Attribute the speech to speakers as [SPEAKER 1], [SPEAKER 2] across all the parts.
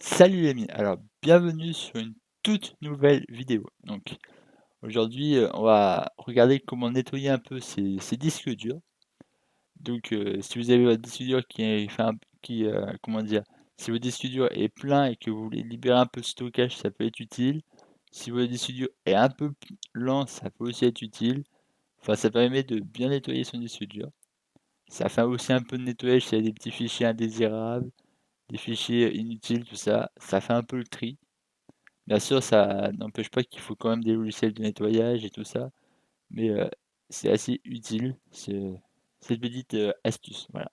[SPEAKER 1] Salut les amis, alors bienvenue sur une toute nouvelle vidéo. Donc aujourd'hui on va regarder comment nettoyer un peu ces disques durs. Donc si vous avez votre disque dur qui est fait comment dire, si votre disque dur est plein et que vous voulez libérer un peu de stockage, ça peut être utile. Si votre disque dur est un peu lent, ça peut aussi être utile. Enfin, ça permet de bien nettoyer son disque dur. Ça fait aussi un peu de nettoyage s'il y a des petits fichiers indésirables, des fichiers inutiles, tout ça. Ça fait un peu le tri. Bien sûr, ça n'empêche pas qu'il faut quand même des logiciels de nettoyage et tout ça, mais c'est assez utile, cette petite astuce. Voilà.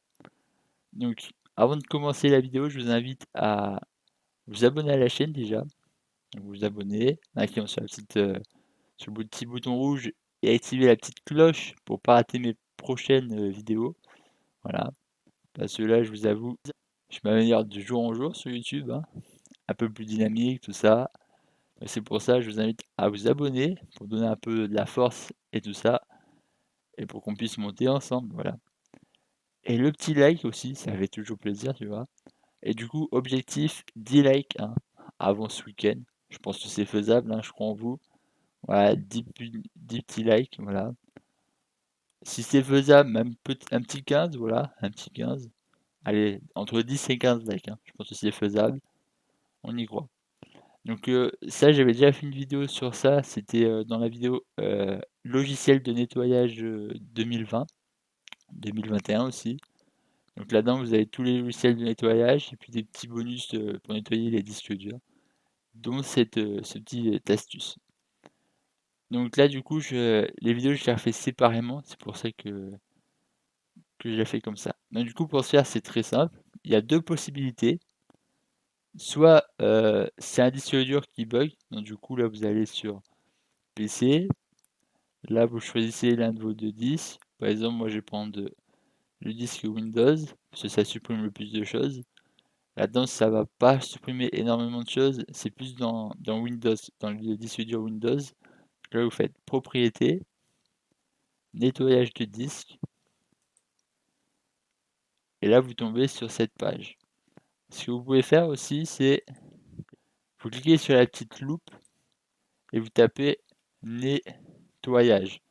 [SPEAKER 1] Donc, avant de commencer la vidéo, je vous invite à vous abonner à la chaîne déjà. Donc, vous abonner, cliquer sur sur le petit bouton rouge et activer la petite cloche pour pas rater mes prochaines vidéos. Voilà. Parce que là, je vous avoue, je m'améliore de jour en jour sur YouTube, hein. Un peu plus dynamique, tout ça. Et c'est pour ça que je vous invite à vous abonner pour donner un peu de la force et tout ça, et pour qu'on puisse monter ensemble, voilà. Et le petit like aussi, ça fait toujours plaisir, tu vois. Et du coup, objectif 10 likes hein, avant ce week-end. Je pense que c'est faisable, hein, je crois en vous. Voilà, 10 petits likes, voilà. Si c'est faisable, même un petit 15, voilà, un petit 15. Allez, entre 10 et 15 likes, hein. Je pense que c'est faisable, on y croit. Donc ça, j'avais déjà fait une vidéo sur ça, c'était dans la vidéo logiciel de nettoyage 2020, 2021 aussi. Donc là-dedans, vous avez tous les logiciels de nettoyage et puis des petits bonus pour nettoyer les disques durs, dont ce petit astuce. Donc là, du coup, les vidéos, je les refais séparément, c'est pour ça que je l'ai fait comme ça. Donc du coup, pour ce faire, c'est très simple. Il y a deux possibilités. Soit c'est un disque dur qui bug, donc du coup, là, vous allez sur PC. Là, vous choisissez l'un de vos deux disques. Par exemple, moi, je vais prendre le disque Windows, parce que ça supprime le plus de choses. Là-dedans, ça va pas supprimer énormément de choses. C'est plus dans Windows, dans le disque dur Windows. Là, vous faites Propriétés, Nettoyage de disque. Et là, vous tombez sur cette page. Ce que vous pouvez faire aussi, c'est vous cliquez sur la petite loupe et vous tapez Nettoyage.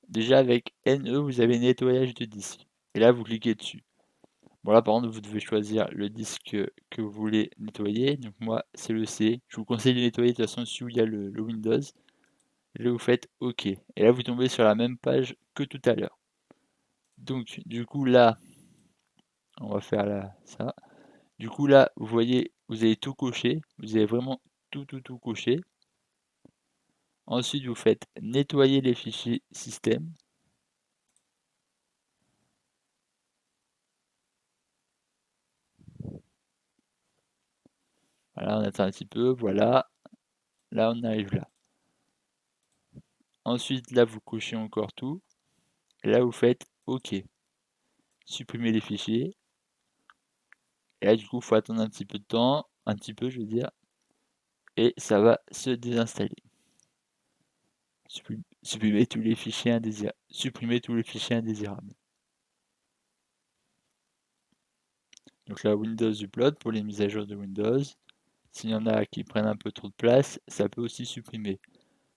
[SPEAKER 1] Déjà, avec NE, vous avez Nettoyage de disque. Et là, vous cliquez dessus. Bon là par contre vous devez choisir le disque que vous voulez nettoyer. Donc moi c'est le C. Je vous conseille de nettoyer de toute façon celui où il y a le Windows. Et là vous faites OK. Et là vous tombez sur la même page que tout à l'heure. Donc du coup là, on va faire là ça. Du coup là, vous voyez, vous avez tout coché. Vous avez vraiment tout coché. Ensuite vous faites nettoyer les fichiers système. Voilà, on attend un petit peu, voilà. Là on arrive là. Ensuite là vous cochez encore tout. Et là vous faites OK. Supprimer les fichiers. Et là, du coup, il faut attendre un petit peu de temps, un petit peu, je veux dire, et ça va se désinstaller. Supprimer tous les fichiers indésirables. Supprimer tous les fichiers indésirables. Donc là, Windows Upload pour les mises à jour de Windows. S'il y en a qui prennent un peu trop de place, ça peut aussi supprimer.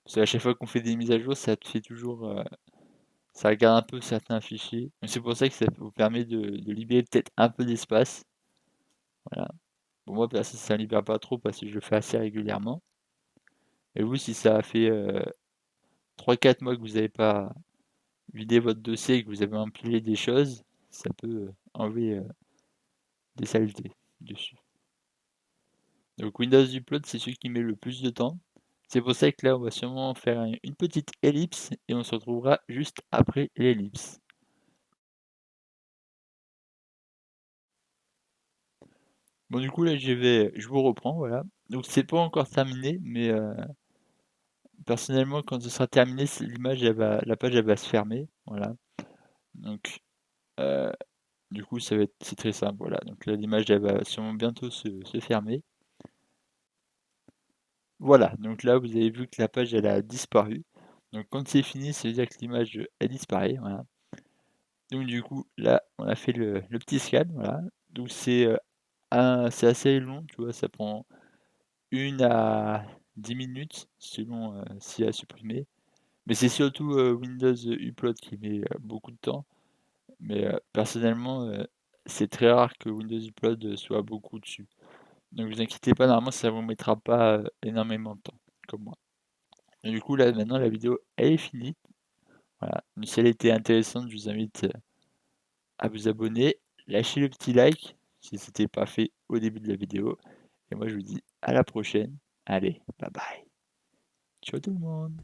[SPEAKER 1] Parce qu'à chaque fois qu'on fait des mises à jour, ça fait toujours, ça regarde un peu certains fichiers. Donc c'est pour ça que ça vous permet de libérer peut-être un peu d'espace. Voilà. Pour moi, perso, ça ne libère pas trop parce que je le fais assez régulièrement. Et vous, si ça a fait 3-4 mois que vous n'avez pas vidé votre dossier et que vous avez empilé des choses, ça peut enlever des saletés dessus. Donc Windows Upload, c'est celui qui met le plus de temps. C'est pour ça que là, on va sûrement faire une petite ellipse et on se retrouvera juste après l'ellipse. Bon, du coup, là, je vous reprends, voilà. Donc, c'est pas encore terminé, mais personnellement, quand ce sera terminé, l'image, la page, elle va se fermer, voilà. Donc, euh, du coup, c'est très simple, voilà. Donc là, l'image, elle va sûrement bientôt se fermer. Voilà, donc là, vous avez vu que la page, elle a disparu. Donc quand c'est fini, ça veut dire que l'image, elle disparaît, voilà. Donc du coup, là, on a fait le petit scan, voilà. Donc c'est c'est assez long, tu vois? Ça prend 1 à 10 minutes selon, s'il y a à supprimer. Mais c'est surtout, Windows Upload qui met, beaucoup de temps. Mais, personnellement, c'est très rare que Windows Upload, soit beaucoup dessus. Donc vous inquiétez pas, normalement ça vous mettra pas, énormément de temps, comme moi. Et du coup là, maintenant la vidéo, elle est finie. Voilà, donc si elle était intéressante, je vous invite, à vous abonner, lâcher le petit like si c'était pas fait au début de la vidéo et moi je vous dis à la prochaine. Allez, bye bye. Ciao tout le monde.